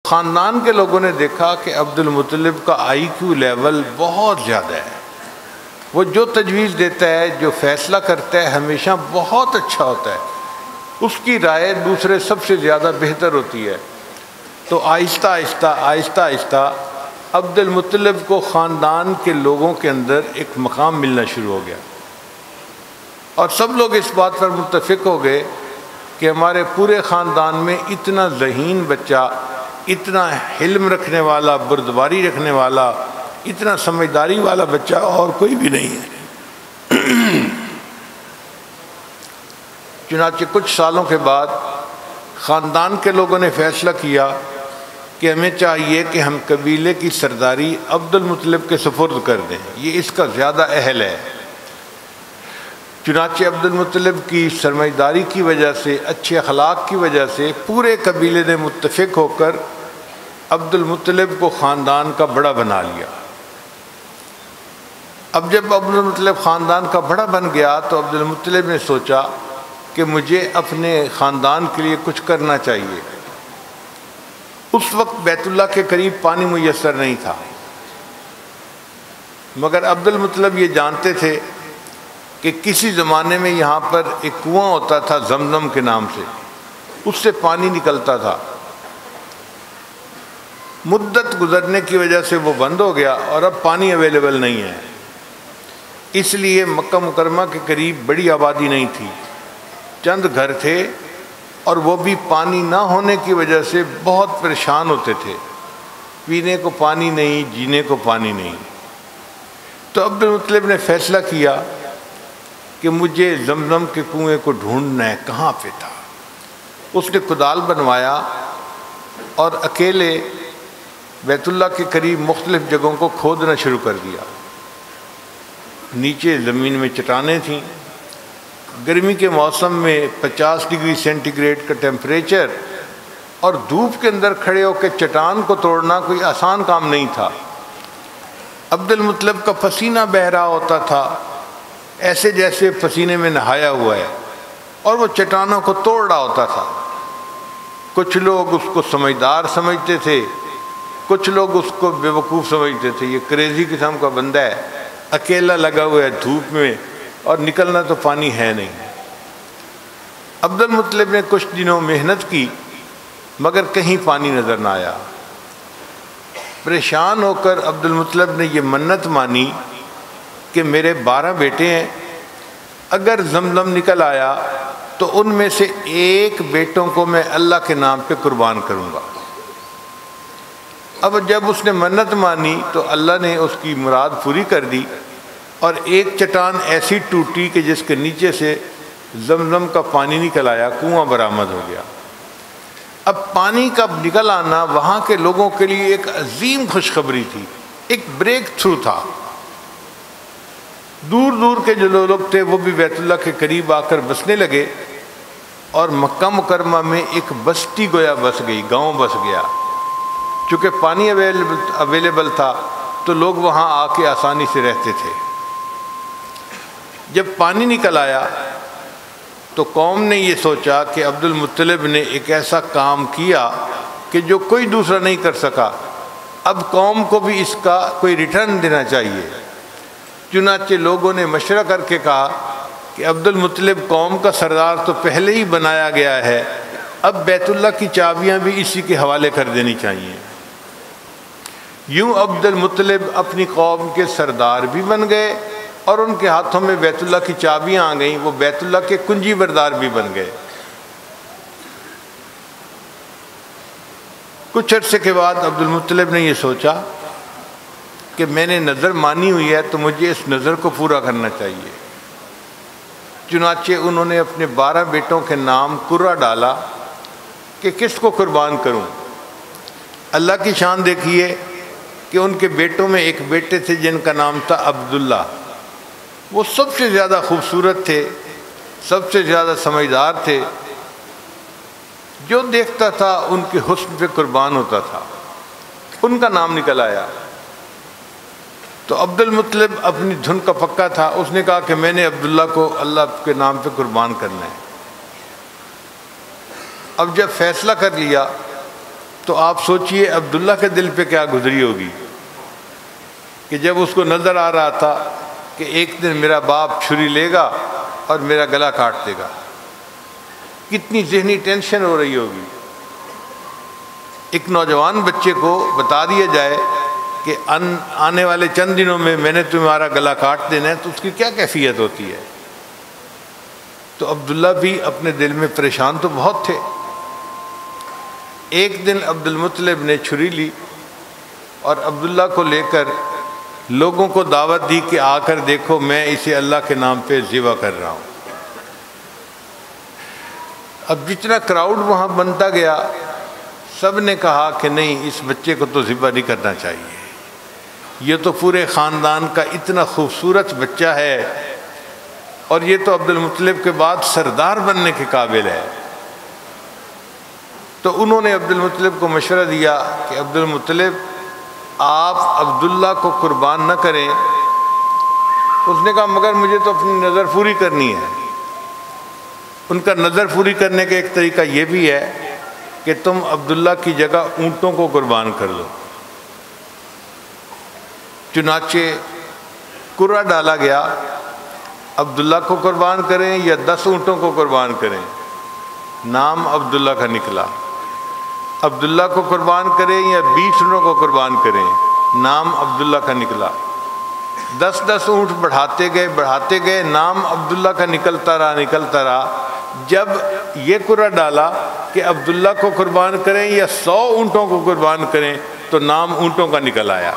خاندان کے لوگوں نے دیکھا کہ عبد المطلب کا آئی کیو لیول بہت زیادہ ہے، وہ جو تجویز دیتا ہے، جو فیصلہ کرتا ہے، ہمیشہ بہت اچھا ہوتا ہے، اس کی رائے دوسرے سب سے زیادہ بہتر ہوتی ہے۔ تو آہستہ آہستہ عبد المطلب کو خاندان کے لوگوں کے اندر ایک مقام ملنا شروع ہو گیا، اور سب لوگ اس بات پر متفق ہو گئے کہ ہمارے پورے خاندان میں اتنا ذہین بچہ، اتنا حلم رکھنے والا، بردباری رکھنے والا، اتنا سمجھداری والا بچہ اور کوئی بھی نہیں ہے۔ چنانچہ کچھ سالوں کے بعد خاندان کے لوگوں نے فیصلہ کیا کہ ہمیں چاہیے کہ ہم قبیلے کی سرداری عبد المطلب کے سپرد کر دیں، یہ اس کا زیادہ اہل ہے۔ چنانچہ عبد المطلب کی سرمایہ کی وجہ سے، اچھے اخلاق کی وجہ سے پورے قبیلے نے متفق ہو کر عبد المطلب کو خاندان کا بڑا بنا لیا۔ اب جب عبد المطلب خاندان کا بڑا بن گیا تو عبد المطلب نے سوچا کہ مجھے اپنے خاندان کے لیے کچھ کرنا چاہیے۔ اس وقت بیت اللہ کے قریب پانی میسر نہیں تھا، مگر عبد المطلب یہ جانتے تھے کہ کسی زمانے میں یہاں پر ایک کنواں ہوتا تھا زمزم کے نام سے، اس سے پانی نکلتا تھا۔ مدت گزرنے کی وجہ سے وہ بند ہو گیا اور اب پانی اویلیبل نہیں ہے، اس لیے مکہ مکرمہ کے قریب بڑی آبادی نہیں تھی، چند گھر تھے، اور وہ بھی پانی نہ ہونے کی وجہ سے بہت پریشان ہوتے تھے، پینے کو پانی نہیں، جینے کو پانی نہیں۔ تو عبد المطلب نے فیصلہ کیا کہ مجھے زمزم کے کنویں کو ڈھونڈنا ہے، کہاں پہ تھا۔ اس نے کدال بنوایا اور اکیلے بیت اللہ کے قریب مختلف جگہوں کو کھودنا شروع کر دیا۔ نیچے زمین میں چٹانیں تھیں، گرمی کے موسم میں 50 ڈگری سینٹی گریڈ کا ٹیمپریچر، اور دھوپ کے اندر کھڑے ہو کے چٹان کو توڑنا کوئی آسان کام نہیں تھا۔ عبد المطلب کا پسینہ بہہ رہا ہوتا تھا، ایسے جیسے پسینے میں نہایا ہوا ہے، اور وہ چٹانوں کو توڑ رہا ہوتا تھا۔ کچھ لوگ اس کو سمجھدار سمجھتے تھے، کچھ لوگ اس کو بے وقوف سمجھتے تھے، یہ کریزی قسم کا بندہ ہے، اکیلا لگا ہوا ہے دھوپ میں، اور نکلنا تو پانی ہے نہیں۔ عبد المطلب نے کچھ دنوں محنت کی مگر کہیں پانی نظر نہ آیا۔ پریشان ہو کر عبد المطلب نے یہ منت مانی کہ میرے 12 بیٹے ہیں، اگر زمزم نکل آیا تو ان میں سے ایک بیٹوں کو میں اللہ کے نام پہ قربان کروں گا۔ اب جب اس نے منت مانی تو اللہ نے اس کی مراد پوری کر دی، اور ایک چٹان ایسی ٹوٹی کہ جس کے نیچے سے زمزم کا پانی نکل آیا، کنواں برآمد ہو گیا۔ اب پانی کا نکل آنا وہاں کے لوگوں کے لیے ایک عظیم خوشخبری تھی، ایک بریک تھرو تھا۔ دور دور کے جو لوگ تھے وہ بھی بیت اللہ کے قریب آ کر بسنے لگے، اور مکہ مکرمہ میں ایک بستی گویا بس گئی، گاؤں بس گیا۔ چونکہ پانی اویلیبل تھا تو لوگ وہاں آ کے آسانی سے رہتے تھے۔ جب پانی نکل آیا تو قوم نے یہ سوچا کہ عبد المطلب نے ایک ایسا کام کیا کہ جو کوئی دوسرا نہیں کر سکا، اب قوم کو بھی اس کا کوئی ریٹرن دینا چاہیے۔ چنانچہ لوگوں نے مشورہ کر کے کہا کہ عبد المطلب قوم کا سردار تو پہلے ہی بنایا گیا ہے، اب بیت اللہ کی چابیاں بھی اسی کے حوالے کر دینی چاہیے۔ یوں عبد المطلب اپنی قوم کے سردار بھی بن گئے، اور ان کے ہاتھوں میں بیت اللہ کی چابیاں آ گئیں، وہ بیت اللہ کے کنجی بردار بھی بن گئے۔ کچھ عرصے کے بعد عبد المطلب نے یہ سوچا کہ میں نے نظر مانی ہوئی ہے تو مجھے اس نظر کو پورا کرنا چاہیے۔ چنانچہ انہوں نے اپنے 12 بیٹوں کے نام قرہ ڈالا کہ کس کو قربان کروں۔ اللہ کی شان دیکھیے کہ ان کے بیٹوں میں ایک بیٹے تھے جن کا نام تھا عبداللہ، وہ سب سے زیادہ خوبصورت تھے، سب سے زیادہ سمجھدار تھے، جو دیکھتا تھا ان کے حسن پہ قربان ہوتا تھا۔ ان کا نام نکل آیا تو عبد المطلب اپنی دھن کا پکا تھا، اس نے کہا کہ میں نے عبداللہ کو اللہ کے نام پہ قربان کرنا ہے۔ اب جب فیصلہ کر لیا تو آپ سوچئے عبداللہ کے دل پہ کیا گزری ہوگی کہ جب اس کو نظر آ رہا تھا کہ ایک دن میرا باپ چھری لے گا اور میرا گلا کاٹ دے گا، کتنی ذہنی ٹینشن ہو رہی ہوگی۔ ایک نوجوان بچے کو بتا دیا جائے کہ آنے والے چند دنوں میں نے تمہارا گلا کاٹ دینا ہے، تو اس کی کیا کیفیت ہوتی ہے۔ تو عبداللہ بھی اپنے دل میں پریشان تو بہت تھے۔ ایک دن عبد المطلب نے چھری لی اور عبداللہ کو لے کر لوگوں کو دعوت دی کہ آ کر دیکھو میں اسے اللہ کے نام پہ ذبح کر رہا ہوں۔ اب جتنا کراؤڈ وہاں بنتا گیا سب نے کہا کہ نہیں، اس بچے کو تو ذبح نہیں کرنا چاہیے، یہ تو پورے خاندان کا اتنا خوبصورت بچہ ہے اور یہ تو عبد المطلب کے بعد سردار بننے کے قابل ہے۔ تو انہوں نے عبد المطلب کو مشورہ دیا کہ عبد المطلب آپ عبداللہ کو قربان نہ کریں۔ اس نے کہا مگر مجھے تو اپنی نظر پوری کرنی ہے۔ ان کا نظر پوری کرنے کا ایک طریقہ یہ بھی ہے کہ تم عبداللہ کی جگہ اونٹوں کو قربان کر دو۔ چنانچہ قرعہ ڈالا گیا، عبداللہ کو قربان کریں یا 10 اونٹوں کو قربان کریں۔ نام عبداللہ کا نکلا۔ عبداللہ کو قربان کریں یا 20 اونٹوں کو قربان کریں، نام عبداللہ کا نکلا۔ 10 اونٹ بڑھاتے گئے، نام عبداللہ کا نکلتا رہا۔ جب یہ قرعہ ڈالا کہ عبداللہ کو قربان کریں یا 100 اونٹوں کو قربان کریں تو نام اونٹوں کا نکل آیا۔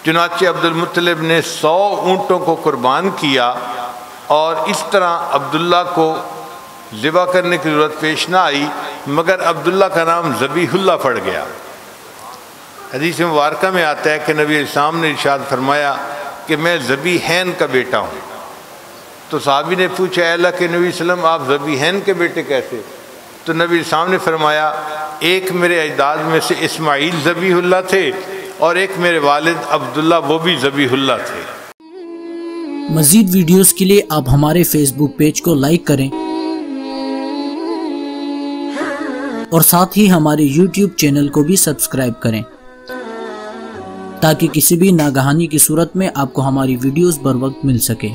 چنانچہ عبد المطلب نے 100 اونٹوں کو قربان کیا اور اس طرح عبداللہ کو ذبح کرنے کی ضرورت پیش نہ آئی، مگر عبداللہ کا نام ذبیح اللہ پڑ گیا۔ حدیث مبارکہ میں آتا ہے کہ نبی علیہ السلام نے ارشاد فرمایا کہ میں ذبیحین کا بیٹا ہوں۔ تو صحابی نے پوچھا اے اللہ کے نبی صلی اللہ علیہ وسلم آپ ذبیحین کے بیٹے کیسے؟ تو نبی علیہ السلام نے فرمایا ایک میرے اجداد میں سے اسماعیل ذبیح اللہ تھے اور ایک میرے والد عبداللہ وہ بھی ذبیح اللہ تھے۔ مزید ویڈیوز کے لیے آپ ہمارے فیس بک پیج کو لائک کریں اور ساتھ ہی ہمارے یوٹیوب چینل کو بھی سبسکرائب کریں تاکہ کسی بھی ناگہانی کی صورت میں آپ کو ہماری ویڈیوز بر وقت مل سکے۔